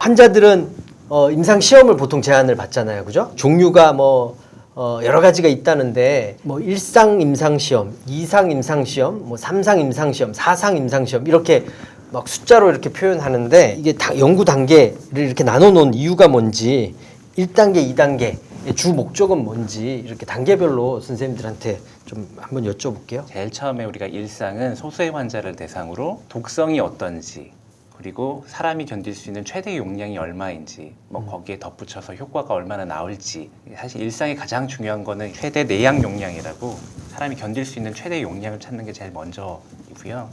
환자들은 임상 시험을 보통 제안을 받잖아요, 그죠? 종류가 여러 가지가 있다는데 1상 임상 시험, 2상 임상 시험, 3상 임상 시험, 4상 임상 시험 이렇게 막 숫자로 이렇게 표현하는데 이게 연구 단계를 이렇게 나눠 놓은 이유가 뭔지 1단계, 2단계 주 목적은 뭔지 이렇게 단계별로 선생님들한테 좀 한번 여쭤볼게요. 제일 처음에 우리가 일상은 소수의 환자를 대상으로 독성이 어떤지 그리고 사람이 견딜 수 있는 최대 용량이 얼마인지 거기에 덧붙여서 효과가 얼마나 나올지 사실 일상이 가장 중요한 거는 최대 내양 용량이라고 사람이 견딜 수 있는 최대 용량을 찾는 게 제일 먼저이고요.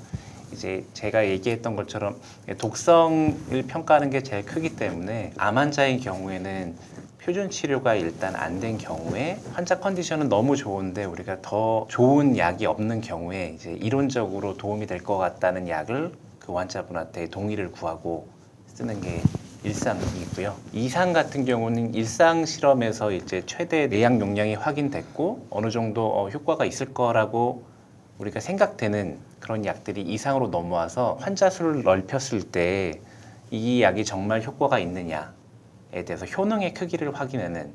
이제 제가 얘기했던 것처럼 독성을 평가하는 게 제일 크기 때문에 암 환자의 경우에는 표준 치료가 일단 안 된 경우에 환자 컨디션은 너무 좋은데 우리가 더 좋은 약이 없는 경우에 이제 이론적으로 도움이 될 것 같다는 약을 그 환자분한테 동의를 구하고 쓰는 게 일상이고요. 이상 같은 경우는 일상 실험에서 이제 최대 내양 용량이 확인됐고 어느 정도 효과가 있을 거라고 우리가 생각되는 그런 약들이 이상으로 넘어와서 환자 수를 넓혔을 때 이 약이 정말 효과가 있느냐에 대해서 효능의 크기를 확인하는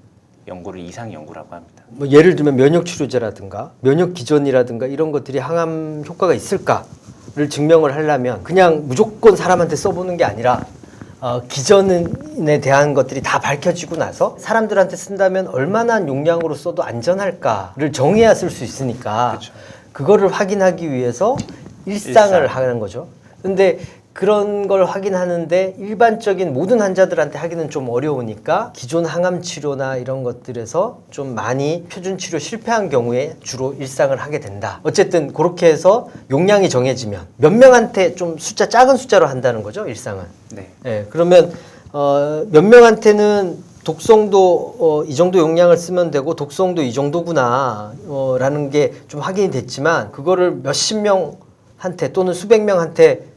연구를 이상 연구라고 합니다. 예를 들면 면역 치료제라든가 면역 기전이라든가 이런 것들이 항암 효과가 있을까를 증명을 하려면 그냥 무조건 사람한테 써보는 게 아니라 기전에 대한 것들이 다 밝혀지고 나서 사람들한테 쓴다면 얼마나 용량으로 써도 안전할까를 정해야 쓸 수 있으니까 그렇죠. 그거를 확인하기 위해서 일상을 하는 거죠. 근데 그런 걸 확인하는데 일반적인 모든 환자들한테 하기는 좀 어려우니까 기존 항암 치료나 이런 것들에서 좀 많이 표준 치료 실패한 경우에 주로 일상을 하게 된다. 어쨌든 그렇게 해서 용량이 정해지면 몇 명한테 좀 작은 숫자로 한다는 거죠, 일상은. 네. 그러면 몇 명한테는 독성도 이 정도 용량을 쓰면 되고 독성도 이 정도구나 라는 게 좀 확인이 됐지만 그거를 몇십 명한테 또는 수백 명한테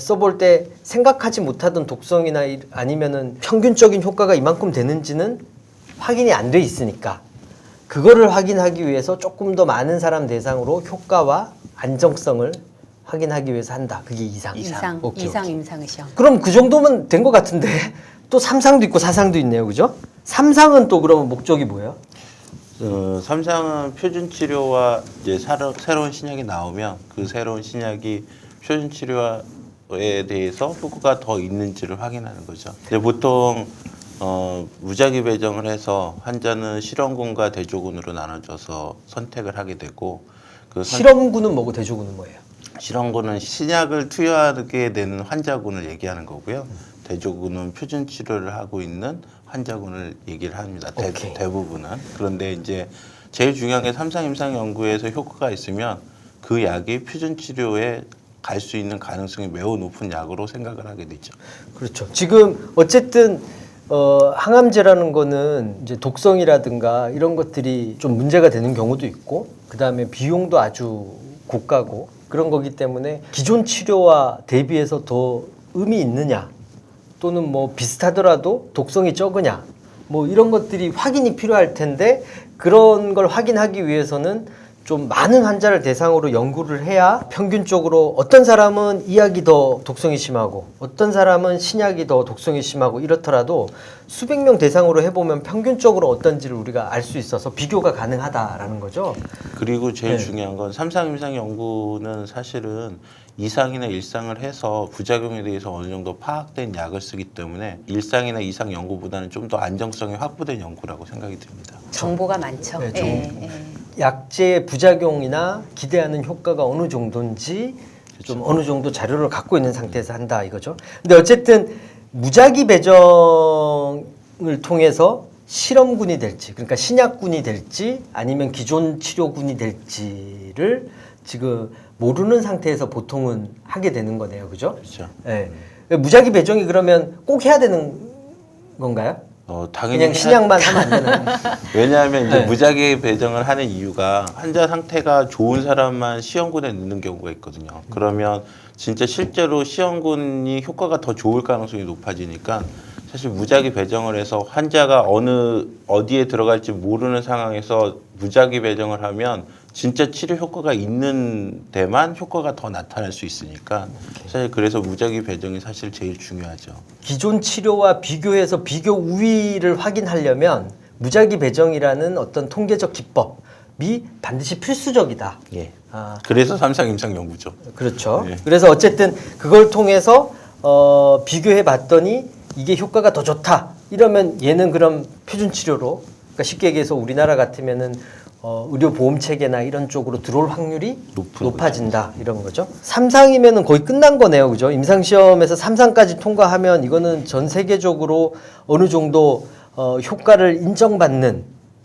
써볼 때 생각하지 못하던 독성이나 아니면은 평균적인 효과가 이만큼 되는지는 확인이 안 돼 있으니까 그거를 확인하기 위해서 조금 더 많은 사람 대상으로 효과와 안정성을 확인하기 위해서 한다. 그게 이상. 오케이. 임상 시험. 그럼 그 정도면 된 것 같은데 또 3상도 있고 4상도 있네요. 그죠? 3상은 또 그러면 목적이 뭐예요? 3상은 표준 치료와 이제 새로운 신약이 나오면 그 새로운 신약이 표준 치료에 대해서 효과가 더 있는지를 확인하는 거죠. 근데 보통 무작위 배정을 해서 환자는 실험군과 대조군으로 나눠져서 선택을 하게 되고 실험군은 뭐고 대조군은 뭐예요? 실험군은 신약을 투여하게 되는 환자군을 얘기하는 거고요. 대조군은 표준 치료를 하고 있는 환자군을 얘기를 합니다. 대부분은. 그런데 이제 제일 중요한 게 3상 임상 연구에서 효과가 있으면 그 약이 표준 치료에 갈 수 있는 가능성이 매우 높은 약으로 생각을 하게 되죠. 그렇죠. 지금 어쨌든 항암제라는 거는 이제 독성이라든가 이런 것들이 좀 문제가 되는 경우도 있고 그다음에 비용도 아주 고가고 그런 거기 때문에 기존 치료와 대비해서 더 의미 있느냐 또는 비슷하더라도 독성이 적으냐 이런 것들이 확인이 필요할 텐데 그런 걸 확인하기 위해서는 좀 많은 환자를 대상으로 연구를 해야 평균적으로 어떤 사람은 이 약이 더 독성이 심하고 어떤 사람은 신약이 더 독성이 심하고 이렇더라도 수백 명 대상으로 해보면 평균적으로 어떤지를 우리가 알 수 있어서 비교가 가능하다라는 거죠. 그리고 제일 중요한 건 3상 임상 연구는 사실은 2상이나 1상을 해서 부작용에 대해서 어느 정도 파악된 약을 쓰기 때문에 1상이나 2상 연구보다는 좀 더 안정성이 확보된 연구라고 생각이 듭니다. 정보가 많죠. 네, 약제의 부작용이나 기대하는 효과가 어느 정도인지 좀 어느 정도 자료를 갖고 있는 상태에서 한다 이거죠. 근데 어쨌든 무작위 배정을 통해서 실험군이 될지 그러니까 신약군이 될지 아니면 기존 치료군이 될지를 지금 모르는 상태에서 보통은 하게 되는 거네요. 그죠? 그렇죠. 네. 무작위 배정이 그러면 꼭 해야 되는 건가요? 당연히 그냥 신약만 하면 안 되나요? 왜냐하면 이제 무작위 배정을 하는 이유가 환자 상태가 좋은 사람만 시험군에 넣는 경우가 있거든요. 그러면 진짜 실제로 시험군이 효과가 더 좋을 가능성이 높아지니까 사실 무작위 배정을 해서 환자가 어디에 들어갈지 모르는 상황에서 무작위 배정을 하면 진짜 치료 효과가 있는 데만 효과가 더 나타날 수 있으니까 사실 그래서 무작위 배정이 사실 제일 중요하죠. 기존 치료와 비교해서 비교 우위를 확인하려면 무작위 배정이라는 어떤 통계적 기법이 반드시 필수적이다. 예. 아, 그래서 삼상 임상 연구죠. 그렇죠. 네. 그래서 어쨌든 그걸 통해서 비교해 봤더니 이게 효과가 더 좋다. 이러면 얘는 그럼 표준 치료로, 그러니까 쉽게 얘기해서 우리나라 같으면은 의료 보험 체계나 이런 쪽으로 들어올 확률이 높아진다 이런 거죠. 3상이면은 거의 끝난 거네요, 그죠? 임상 시험에서 3상까지 통과하면 이거는 전 세계적으로 어느 정도 효과를 인정받는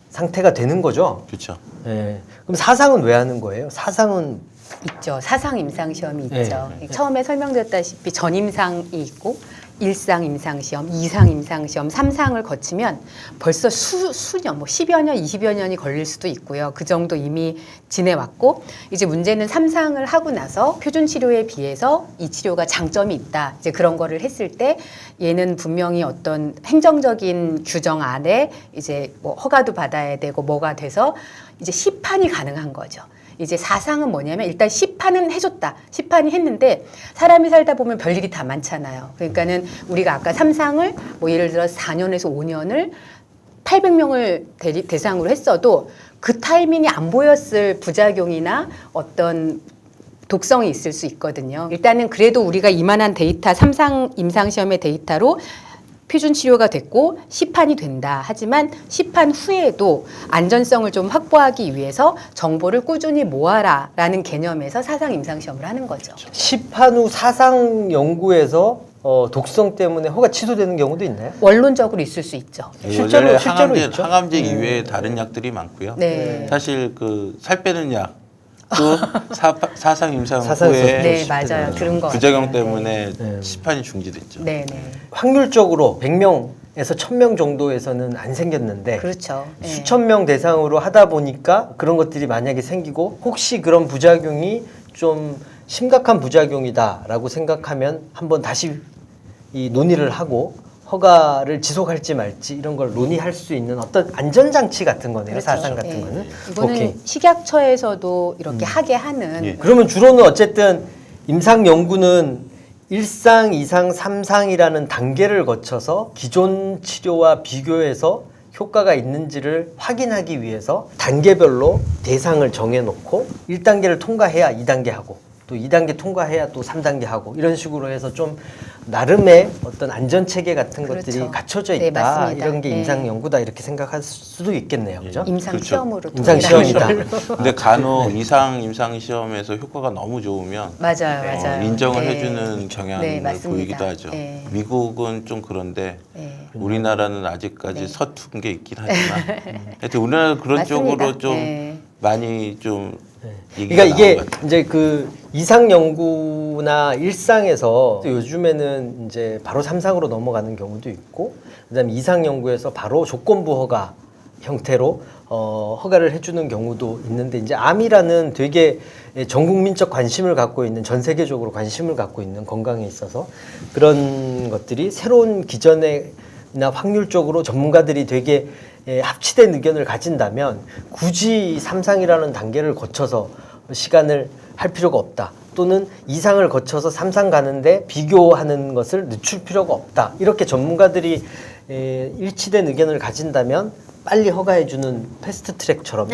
상태가 되는 거죠. 그렇죠. 예. 그럼 4상은 왜 하는 거예요? 4상은 있죠. 4상 임상 시험이 네. 있죠. 처음에 설명드렸다시피 전임상이 있고 1상 임상시험, 2상 임상시험, 3상을 거치면 벌써 수년, 뭐 10여 년, 20여 년이 걸릴 수도 있고요. 그 정도 이미 지내왔고 이제 문제는 3상을 하고 나서 표준 치료에 비해서 이 치료가 장점이 있다. 이제 그런 거를 했을 때 얘는 분명히 어떤 행정적인 규정 안에 이제 뭐 허가도 받아야 되고 뭐가 돼서 이제 시판이 가능한 거죠. 이제 4상은 뭐냐면 일단 시판은 해줬다. 시판이 했는데 사람이 살다 보면 별일이 다 많잖아요. 그러니까는 우리가 아까 3상을 뭐 예를 들어 4년에서 5년을 800명을 대상으로 했어도 그 타이밍이 안 보였을 부작용이나 어떤 독성이 있을 수 있거든요. 일단은 그래도 우리가 이만한 데이터, 3상 임상시험의 데이터로 표준 치료가 됐고 시판이 된다. 하지만 시판 후에도 안전성을 좀 확보하기 위해서 정보를 꾸준히 모아라라는 개념에서 4상 임상시험을 하는 거죠. 시판 후 4상 연구에서 독성 때문에 허가 취소되는 경우도 있나요? 원론적으로 있을 수 있죠. 실제로 있죠. 항암제 이외에 다른 약들이 많고요. 네. 사실 그 살 빼는 약도 사상 임상 사상에서 후에 네, 맞아요. 들은 거 부작용 같아요. 때문에 네. 시판이 중지됐죠. 네, 네. 확률적으로 100명에서 1000명 정도에서는 안 생겼는데 그렇죠. 네. 수천 명 대상으로 하다 보니까 그런 것들이 만약에 생기고 혹시 그런 부작용이 좀 심각한 부작용이다라고 생각하면 한번 다시 이 논의를 하고 허가를 지속할지 말지 이런 걸 논의할 수 있는 어떤 안전장치 같은 거네요. 그렇죠. 사상 같은 네. 거는. 이거는 오케이. 식약처에서도 이렇게 하게 하는 예. 그러면 주로는 어쨌든 임상 연구는 1상, 2상, 3상이라는 단계를 거쳐서 기존 치료와 비교해서 효과가 있는지를 확인하기 위해서 단계별로 대상을 정해놓고 1단계를 통과해야 2단계 하고 또 2단계 통과해야 또 3단계 하고 이런 식으로 해서 좀 나름의 어떤 안전체계 같은 그렇죠. 것들이 갖춰져 네, 있다. 맞습니다. 이런 게 네. 임상 연구다 이렇게 생각할 수도 있겠네요. 그죠? 임상 그렇죠. 시험으로 임상 시험이다. 근데 간혹 이상 임상 시험에서 효과가 너무 좋으면 맞아요, 맞아요. 인정을 네. 해주는 경향을 네, 맞습니다. 보이기도 하죠. 네. 미국은 좀 그런데 네. 우리나라는 아직까지 네. 서툰 게 있긴 하지만 하여튼 우리나라 그런 맞습니다. 쪽으로 좀 네. 많이 좀 얘기가 그러니까 이게 나온 것 같아요. 이제 그 이상 연구나 일상에서 요즘에는 이제 바로 3상으로 넘어가는 경우도 있고 그다음에 이상 연구에서 바로 조건부 허가 형태로 허가를 해주는 경우도 있는데 이제 암이라는 되게 전 국민적 관심을 갖고 있는 전 세계적으로 관심을 갖고 있는 건강에 있어서 그런 것들이 새로운 기전이나 확률적으로 전문가들이 되게 합치된 의견을 가진다면 굳이 3상이라는 단계를 거쳐서 시간을 할 필요가 없다. 또는 2상을 거쳐서 3상 가는데 비교하는 것을 늦출 필요가 없다. 이렇게 전문가들이 일치된 의견을 가진다면 빨리 허가해주는 패스트트랙처럼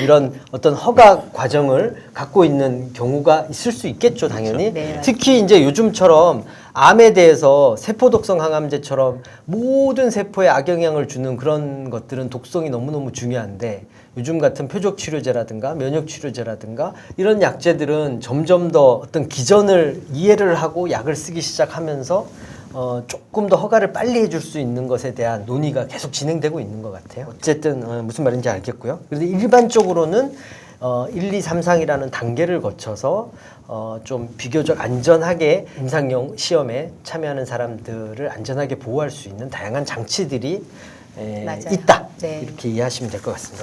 이런 어떤 허가 과정을 갖고 있는 경우가 있을 수 있겠죠, 당연히. 네, 특히 이제 요즘처럼 암에 대해서 세포독성 항암제처럼 모든 세포에 악영향을 주는 그런 것들은 독성이 너무너무 중요한데 요즘 같은 표적 치료제라든가 면역 치료제라든가 이런 약제들은 점점 더 어떤 기전을 이해를 하고 약을 쓰기 시작하면서 조금 더 허가를 빨리 해줄 수 있는 것에 대한 논의가 계속 진행되고 있는 것 같아요. 어쨌든 무슨 말인지 알겠고요. 그런데 일반적으로는 1, 2, 3상이라는 단계를 거쳐서 좀 비교적 안전하게 임상용 시험에 참여하는 사람들을 안전하게 보호할 수 있는 다양한 장치들이 맞아요. 있다. 네. 이렇게 이해하시면 될 것 같습니다.